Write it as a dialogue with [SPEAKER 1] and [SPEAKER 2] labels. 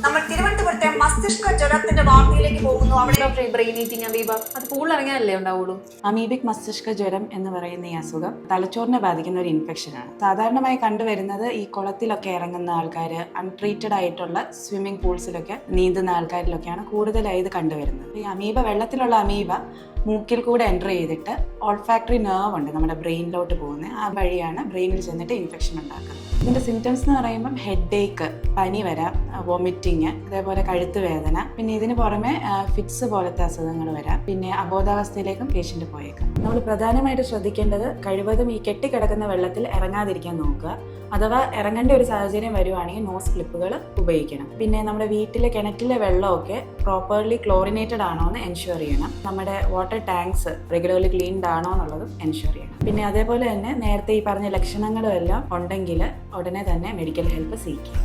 [SPEAKER 1] നമ്മൾ തിരുവനന്തപുരത്തെ മസ്തിഷ്ക ജ്വരത്തിന്റെ വാർത്തയിലേക്ക് പോകുന്നു. അവിടെ
[SPEAKER 2] ബ്രെയിൻ ഈറ്റിംഗ് അമീബ അത് കൂടുതൽ ഇറങ്ങിയാലേ ഉണ്ടാവുള്ളൂ.
[SPEAKER 3] അമീബിക് മസ്തിഷ്ക ജ്വരം എന്ന് പറയുന്ന ഈ അസുഖം തലച്ചോറിനെ ബാധിക്കുന്ന ഒരു ഇൻഫെക്ഷനാണ്. സാധാരണമായി കണ്ടുവരുന്നത് ഈ കുളത്തിലൊക്കെ ഇറങ്ങുന്ന ആൾക്കാർ, അൺട്രീറ്റഡ് ആയിട്ടുള്ള സ്വിമ്മിംഗ് പൂൾസിലൊക്കെ നീന്തുന്ന ആൾക്കാരിലൊക്കെയാണ് കൂടുതലായി ഇത് കണ്ടുവരുന്നത്. ഈ അമീബ, വെള്ളത്തിലുള്ള അമീബ മൂക്കിൽ കൂടെ എൻ്റർ ചെയ്തിട്ട് ഓൾഫാക്ടറി നെർവ് ഉണ്ട് നമ്മുടെ ബ്രെയിനിലോട്ട് പോകുന്നത്. ആ വഴിയാണ് ബ്രെയിനിൽ ചെന്നിട്ട് ഇൻഫെക്ഷൻ ഉണ്ടാക്കുന്നത്. ഇതിൻ്റെ സിംറ്റംസ് എന്ന് പറയുമ്പം ഹെഡ് ഏക്ക്, പനി വരാം, വോമിറ്റിങ്, അതേപോലെ കഴുത്ത് വേദന, പിന്നെ ഇതിന് പുറമെ ഫിറ്റ്സ് പോലത്തെ അസുഖങ്ങൾ വരാം, പിന്നെ അബോധാവസ്ഥയിലേക്കും പേഷ്യൻ്റ് പോയേക്കാം. നമ്മൾ പ്രധാനമായിട്ട് ശ്രദ്ധിക്കേണ്ടത് കഴിവതും ഈ കെട്ടിക്കിടക്കുന്ന വെള്ളത്തിൽ ഇറങ്ങാതിരിക്കാൻ നോക്കുക. അഥവാ ഇറങ്ങേണ്ട ഒരു സാഹചര്യം വരുവാണെങ്കിൽ നോസ് ക്ലിപ്പുകൾ ഉപയോഗിക്കണം. പിന്നെ നമ്മുടെ വീട്ടിലെ കിണറ്റിലെ വെള്ളമൊക്കെ പ്രോപ്പർലി ക്ലോറിനേറ്റഡ് ആണോ എന്ന് എൻഷുർ ചെയ്യണം. നമ്മുടെ വാട്ടർ ടാങ്ക്സ് റെഗുലർലി ക്ലീൻഡ് ആണോ എന്നുള്ളതും എൻഷുർ ചെയ്യണം. പിന്നെ അതേപോലെ തന്നെ നേരത്തെ ഈ പറഞ്ഞ ലക്ഷണങ്ങളും എല്ലാം ഉണ്ടെങ്കിൽ ഉടനെ തന്നെ മെഡിക്കൽ ഹെൽപ്പ് സീക്കുക.